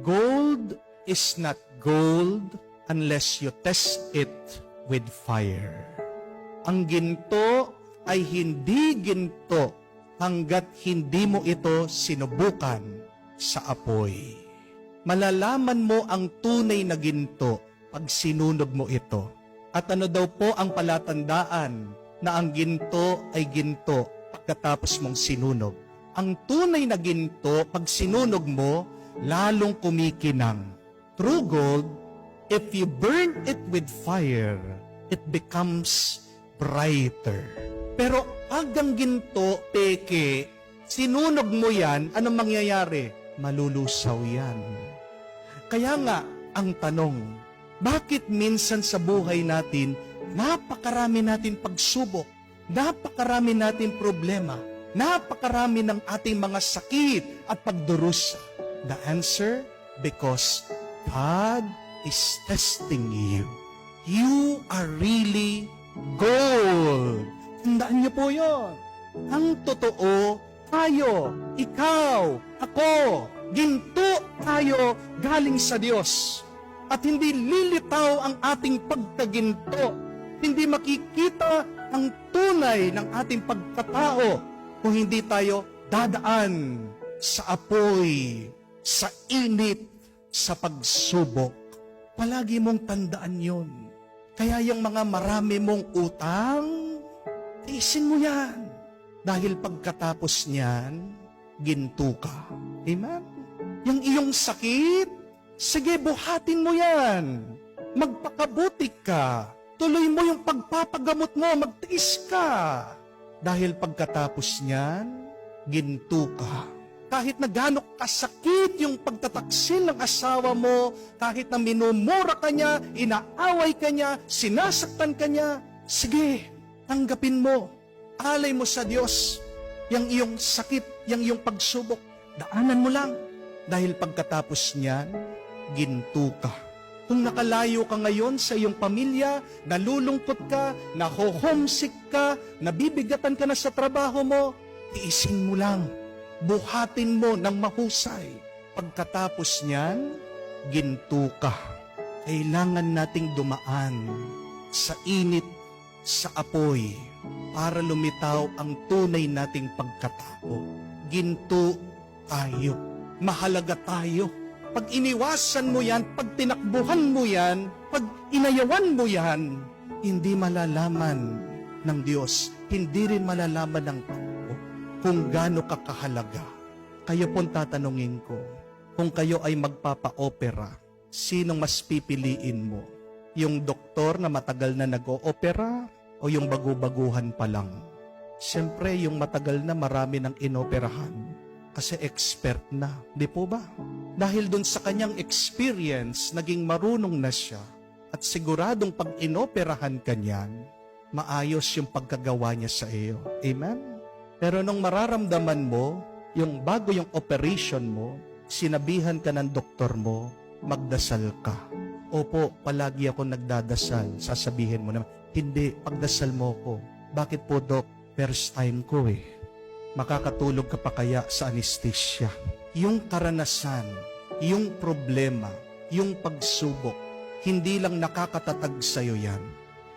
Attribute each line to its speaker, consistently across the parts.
Speaker 1: Gold is not gold unless you test it with fire. Ang ginto ay hindi ginto hanggat hindi mo ito sinubukan sa apoy. Malalaman mo ang tunay na ginto pag sinunog mo ito. At ano daw po ang palatandaan na ang ginto ay ginto pagkatapos mong sinunog? Ang tunay na ginto, pag sinunog mo, lalong kumikinang. True gold, if you burn it with fire, it becomes brighter. Pero agang ginto, peke, sinunog mo yan, anong mangyayari? Malulusaw yan. Kaya nga, ang tanong, bakit minsan sa buhay natin, napakarami natin pagsubok, napakarami natin problema, napakarami ng ating mga sakit at pagdurusa? The answer, because God is testing you. You are really gold. Tandaan niyo po yun. Ang totoo, tayo, ikaw, ako, ginto tayo galing sa Diyos. At hindi lilitaw ang ating pagkaginto. Hindi makikita ang tunay ng ating pagkatao kung hindi tayo dadaan sa apoy, sa init, sa pagsubok. Palagi mong tandaan yon. Kaya yung mga marami mong utang, tiisin mo yan. Dahil pagkatapos niyan, ginto ka. Amen? Yung iyong sakit, sige, buhatin mo yan. Magpakabuti ka. Tuloy mo yung pagpapagamot mo, magtiis ka. Dahil pagkatapos niyan, ginto ka. Kahit na gaano kasakit yung pagtataksil ng asawa mo, kahit na minumura ka niya, inaaway ka niya, sinasaktan ka niya, sige, tanggapin mo. Alay mo sa Diyos yung iyong sakit, yung iyong pagsubok. Daanan mo lang. Dahil pagkatapos niyan, ginto ka. Kung nakalayo ka ngayon sa iyong pamilya, nalulungkot ka, naho-homesick ka, nabibigatan ka na sa trabaho mo, tiisin mo lang. Buhatin mo ng mahusay. Pagkatapos niyan, ginto ka. Kailangan nating dumaan sa init, sa apoy, para lumitaw ang tunay nating pagkatao. Ginto tayo. Mahalaga tayo. Pag iniwasan mo yan, pag tinakbuhan mo yan, pag inayawan mo yan, hindi malalaman ng Diyos, hindi rin malalaman ng tao kung gaano ka kahalaga. Kayo pong tatanungin ko, kung kayo ay magpapa-opera, sinong mas pipiliin mo? Yung doktor na matagal na nag-o-opera o yung bagu-baguhan pa lang? Siyempre, yung matagal na marami ng inoperahan. Kasi expert na, di po ba? Dahil dun sa kanyang experience, naging marunong na siya. At siguradong pag inoperahan ka niyan, maayos yung pagkagawa niya sa iyo. Amen? Pero nung mararamdaman mo, yung bago yung operation mo, sinabihan ka ng doktor mo, magdasal ka. Opo, palagi ako nagdadasal. Sasabihin mo naman, hindi, pagdasal mo ko. Bakit po, Dok? First time ko eh. Makakatulog ka pa kaya sa anesthesia? Yung karanasan, yung problema, yung pagsubok, hindi lang nakakatatag sa iyo yan,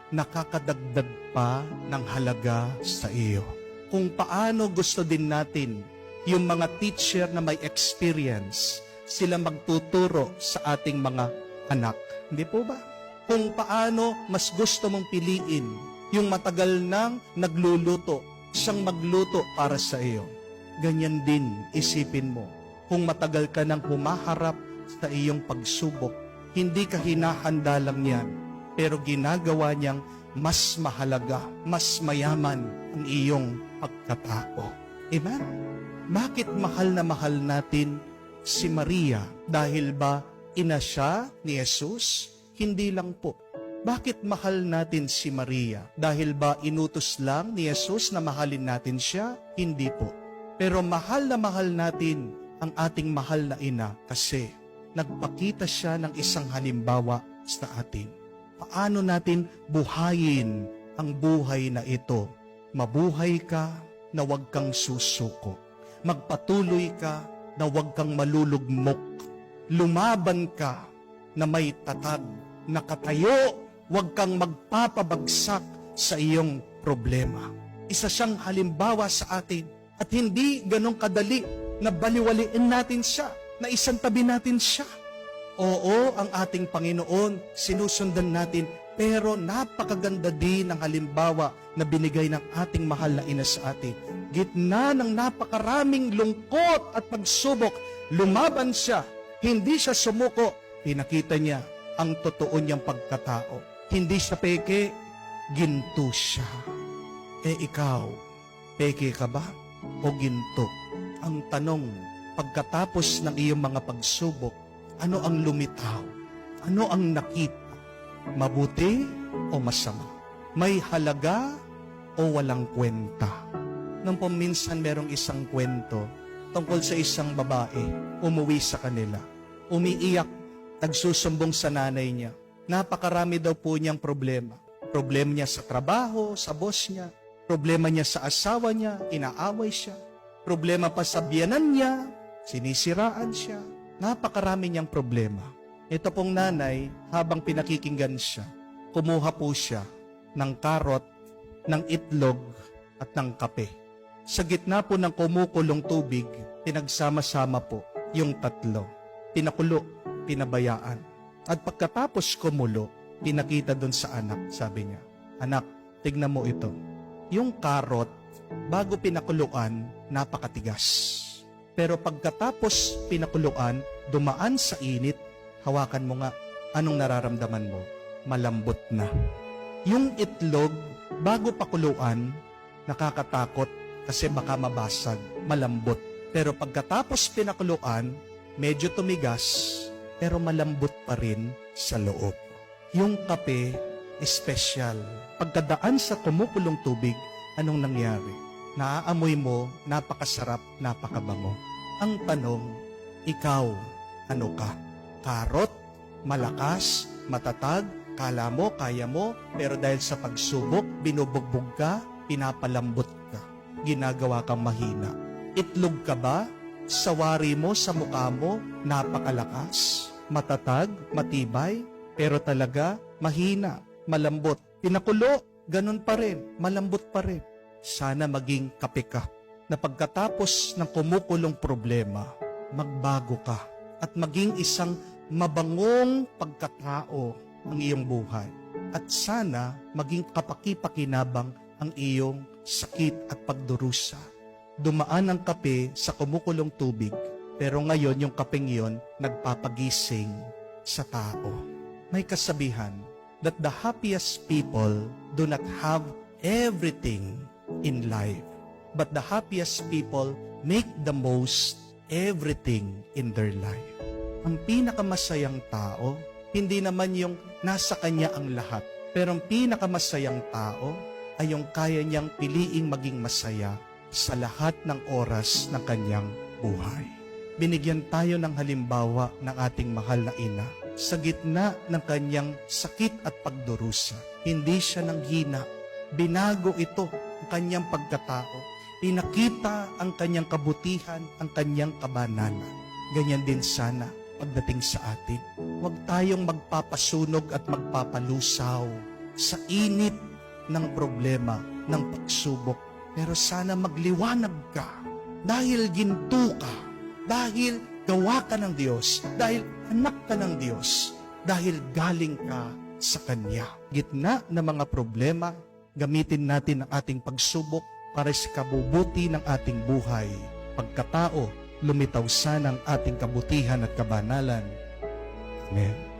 Speaker 1: nakakadagdag pa ng halaga sa iyo. Kung paano gusto din natin yung mga teacher na may experience, sila magtuturo sa ating mga anak. Hindi po ba? Kung paano mas gusto mong piliin yung matagal nang nagluluto, siyang magluto para sa iyo. Ganyan din isipin mo. Kung matagal ka nang humaharap sa iyong pagsubok, hindi ka hinahanda lang yan, pero ginagawa niyang mas mahalaga, mas mayaman ang iyong pagkatao. Amen? Bakit mahal na mahal natin si Maria? Dahil ba ina siya ni Jesus? Hindi lang po. Bakit mahal natin si Maria? Dahil ba inutos lang ni Jesus na mahalin natin siya? Hindi po. Pero mahal na mahal natin ang ating mahal na ina kasi nagpakita siya ng isang halimbawa sa atin. Paano natin buhayin ang buhay na ito? Mabuhay ka na huwag kang susuko. Magpatuloy ka na huwag kang malulugmok. lumaban ka na may tatag, nakatayo, huwag kang magpapabagsak sa iyong problema. Isa siyang halimbawa sa atin at hindi ganong kadali na baliwaliin natin siya, na isantabi natin siya. Oo, ang ating Panginoon, sinusundan natin, pero napakaganda din ng halimbawa na binigay ng ating mahal na ina sa atin. Gitna ng napakaraming lungkot at pagsubok, lumaban siya, hindi siya sumuko. Pinakita niya ang totoo niyang pagkatao. Hindi siya peke, ginto siya. Ikaw, peke ka ba o ginto? Ang tanong, pagkatapos ng iyong mga pagsubok, ano ang lumitaw? Ano ang nakita? Mabuti o masama? May halaga o walang kwenta? Nung paminsan merong isang kwento tungkol sa isang babae, umuwi sa kanila. Umiiyak, nagsusumbong sa nanay niya. Napakarami daw po niyang problema. Problema niya sa trabaho, sa boss niya. Problema niya sa asawa niya, inaaway siya. Problema pa sa biyanan niya, sinisiraan siya. Napakarami niyang problema. Ito pong nanay, habang pinakikinggan siya, kumuha po siya ng karot, ng itlog, at ng kape. Sa gitna po ng kumukulong tubig, pinagsama-sama po yung tatlo. Pinakulo, pinabayaan. At pagkatapos kumulo, pinakita doon sa anak, sabi niya, "Anak, tignan mo ito. Yung karot, bago pinakuluan, napakatigas. Pero pagkatapos pinakuluan, dumaan sa init, hawakan mo nga, anong nararamdaman mo? Malambot na. Yung itlog, bago pakuluan, nakakatakot kasi baka mabasag, malambot. Pero pagkatapos pinakuluan, medyo tumigas, pero malambot pa rin sa loob. Yung kape, espesyal. Pagkadaan sa kumukulong tubig, anong nangyari? Naaamoy mo, napakasarap, napakabango. Ang tanong, ikaw, ano ka? Karot, malakas, matatag, kala mo, kaya mo, pero dahil sa pagsubok, binubugbog ka, pinapalambot ka, ginagawa kang mahina. Itlog ka ba? Sawari mo sa mukha mo, napakalakas, matatag, matibay, pero talaga, mahina, malambot. Pinakulo, ganun pa rin, malambot pa rin. Sana maging kape ka, na pagkatapos ng kumukulong problema, magbago ka at maging isang mabangong pagkatao ang iyong buhay. At sana maging kapaki-pakinabang ang iyong sakit at pagdurusa. Dumaan ang kape sa kumukulong tubig, pero ngayon yung kapeng iyon nagpapagising sa tao. May kasabihan that the happiest people do not have everything in life, but the happiest people make the most everything in their life. Ang pinakamasayang tao, hindi naman yung nasa kanya ang lahat, pero ang pinakamasayang tao ay yung kaya niyang piliing maging masaya sa lahat ng oras ng kanyang buhay. Binigyan tayo ng halimbawa ng ating mahal na ina. Sa gitna ng kanyang sakit at pagdurusa, hindi siya nanghina. Binago ito ang kanyang pagkatao. Pinakita ang kanyang kabutihan, ang kanyang kabanalan. Ganyan din sana pagdating sa atin. Huwag tayong magpapasunog at magpapalusaw sa init ng problema, ng pagsubok. Pero sana magliwanag ka dahil ginto ka, dahil gawa ka ng Diyos, dahil anak ka ng Diyos, dahil galing ka sa Kanya. Gitna ng mga problema, gamitin natin ang ating pagsubok para sa kabubuti ng ating buhay. Pagkatao, lumitaw sana ang ating kabutihan at kabanalan. Amen.